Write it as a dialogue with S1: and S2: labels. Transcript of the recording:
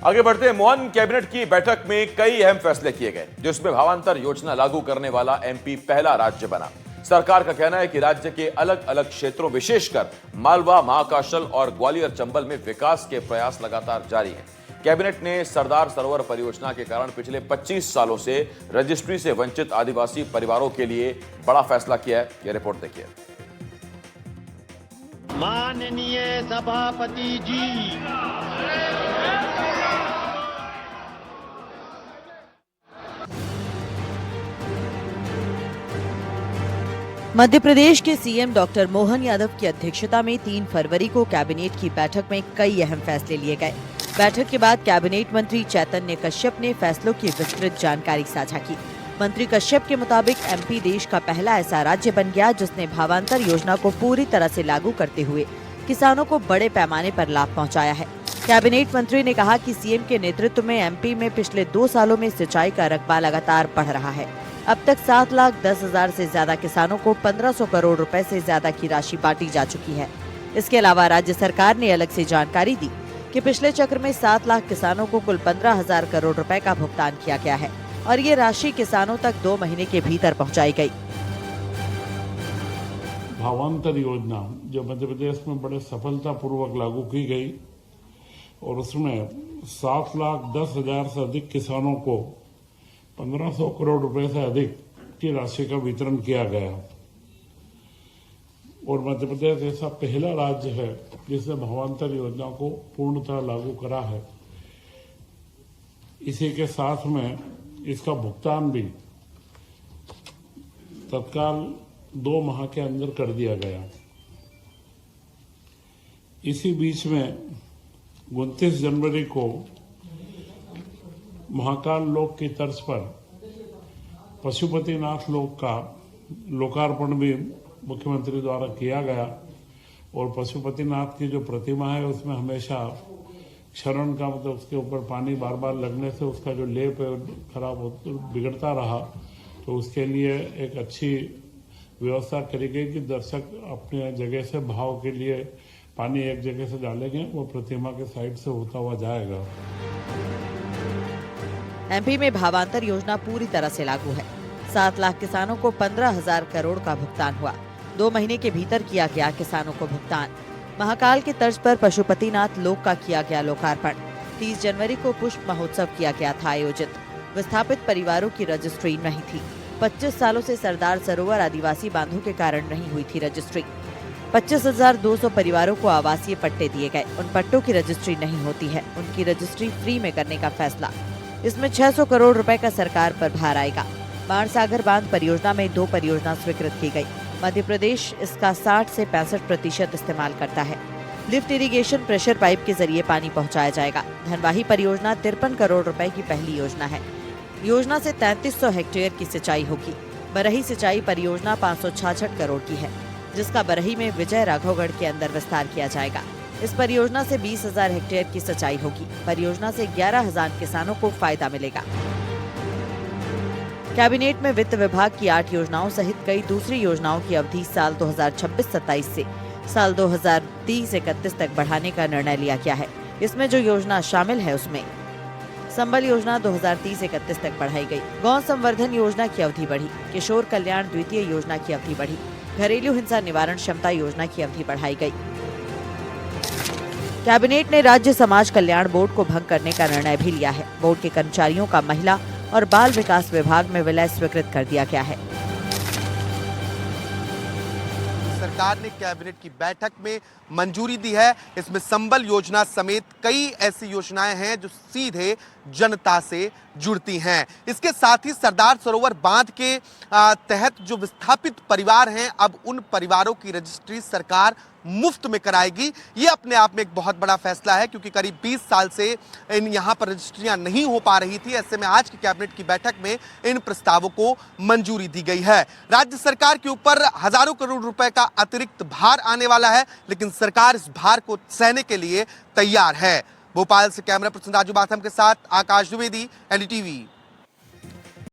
S1: आगे बढ़ते हैं। मोहन कैबिनेट की बैठक में कई अहम फैसले किए गए, जिसमें भावांतर योजना लागू करने वाला एमपी पहला राज्य बना। सरकार का कहना है कि राज्य के अलग अलग क्षेत्रों, विशेषकर मालवा, महाकौशल और ग्वालियर चंबल में विकास के प्रयास लगातार जारी हैं। कैबिनेट ने सरदार सरोवर परियोजना के कारण पिछले 25 सालों से रजिस्ट्री से वंचित आदिवासी परिवारों के लिए बड़ा फैसला किया है। यह रिपोर्ट देखिए।
S2: माननीय सभापति जी,
S3: मध्य प्रदेश के सीएम डॉक्टर मोहन यादव की अध्यक्षता में 3 फरवरी को कैबिनेट की बैठक में कई अहम फैसले लिए गए। बैठक के बाद कैबिनेट मंत्री चैतन्य कश्यप ने फैसलों की विस्तृत जानकारी साझा की। मंत्री कश्यप के मुताबिक एमपी देश का पहला ऐसा राज्य बन गया जिसने भावांतर योजना को पूरी तरह से लागू करते हुए किसानों को बड़े पैमाने पर लाभ पहुंचाया है। कैबिनेट मंत्री ने कहा कि सीएम के नेतृत्व में एमपी में पिछले 2 सालों में सिंचाई का रकबा लगातार बढ़ रहा है। अब तक 7,10,000 से ज्यादा किसानों को 1500 करोड़ रुपए से ज्यादा की राशि बांटी जा चुकी है। इसके अलावा राज्य सरकार ने अलग से जानकारी दी कि पिछले चक्र में 7 लाख किसानों को कुल 15,000 करोड़ रुपए का भुगतान किया गया है और ये राशि किसानों तक 2 महीने के भीतर पहुंचाई गई।
S4: भावांतर योजना जो मध्य प्रदेश में बड़े सफलतापूर्वक लागू की गई और उसमें 7,10,000 से अधिक किसानों को 1500 करोड़ रुपए से अधिक की राशि का वितरण किया गया और मध्य प्रदेश ऐसा पहला राज्य है जिसने भावांतर योजना को पूर्णतः लागू करा है। इसी के साथ में इसका भुगतान भी तत्काल 2 माह के अंदर कर दिया गया। इसी बीच में 29 जनवरी को महाकाल लोक की तर्ज पर पशुपतिनाथ लोक का लोकार्पण भी मुख्यमंत्री द्वारा किया गया और पशुपतिनाथ की जो प्रतिमा है उसमें हमेशा क्षरण का मतलब उसके ऊपर पानी बार बार लगने से उसका जो लेप है खराब बिगड़ता रहा, तो उसके लिए एक अच्छी व्यवस्था करी गई कि दर्शक अपने जगह से भाव के लिए पानी एक जगह से डालेंगे, वो प्रतिमा के साइड से होता हुआ जाएगा।
S3: एमपी में भावांतर योजना पूरी तरह से लागू है। 7 लाख किसानों को 15,000 करोड़ का भुगतान हुआ। 2 महीने के भीतर किया गया किसानों को भुगतान। महाकाल की तर्ज पर पशुपतिनाथ लोक का किया गया लोकार्पण। 30 जनवरी को पुष्प महोत्सव किया गया था आयोजित। विस्थापित परिवारों की रजिस्ट्री नहीं थी। 25 सालों से सरदार सरोवर आदिवासी बांधों के कारण नहीं हुई थी रजिस्ट्री। 25,200 परिवारों को आवासीय पट्टे दिए गए। उन पट्टों की रजिस्ट्री नहीं होती है। उनकी रजिस्ट्री फ्री में करने का फैसला। इसमें 600 करोड़ रुपए का सरकार पर भार आएगा। बाणसागर बांध परियोजना में 2 परियोजना स्वीकृत की गई। मध्य प्रदेश इसका 60 से 65% इस्तेमाल करता है। लिफ्ट इरिगेशन प्रेशर पाइप के जरिए पानी पहुंचाया जाएगा। धनवाही परियोजना 53 करोड़ रुपए की पहली योजना है। योजना से 3300 हेक्टेयर की सिंचाई होगी। बरही सिंचाई परियोजना 566 करोड़ की है, जिसका बरही में विजय राघवगढ़ के अंदर विस्तार किया जाएगा। इस परियोजना से 20,000 हेक्टेयर की सिंचाई होगी। परियोजना से 11,000 किसानों को फायदा मिलेगा। कैबिनेट में वित्त विभाग की 8 योजनाओं सहित कई दूसरी योजनाओं की अवधि साल 2026-27 से साल 2030-31 तक बढ़ाने का निर्णय लिया गया है। इसमें जो योजना शामिल है उसमें संबल योजना 2030-31 तक बढ़ाई गई। गौ संवर्धन योजना की अवधि बढ़ी। किशोर कल्याण द्वितीय योजना की अवधि बढ़ी। घरेलू हिंसा निवारण क्षमता योजना की अवधि बढ़ाई गई। कैबिनेट ने राज्य समाज कल्याण बोर्ड को भंग करने का निर्णय भी लिया है। बोर्ड के कर्मचारियों का महिला और बाल विकास विभाग में विलय स्वीकृत कर दिया गया है।
S5: सरकार ने कैबिनेट की बैठक में मंजूरी दी है। इसमें संबल योजना समेत कई ऐसी योजनाएं हैं जो सीधे जनता से जुड़ती हैं। इसके साथ ही सरदार सरोवर बांध के तहत जो विस्थापित परिवार हैं, अब उन परिवारों की रजिस्ट्री सरकार मुफ्त में कराएगी। ये अपने आप में एक बहुत बड़ा फैसला है, क्योंकि करीब 20 साल से यहाँ पर रजिस्ट्रियां नहीं हो पा रही थी। ऐसे में आज की कैबिनेट की बैठक में इन प्रस्तावों को मंजूरी दी गई है। राज्य सरकार के ऊपर हजारों करोड़ रुपए का अतिरिक्त भार आने वाला है, लेकिन सरकार इस भार को सहने के लिए तैयार है। भोपाल से कैमरा पर्सन राजू बाथम के साथ आकाश द्विवेदी, एनडीटीवी।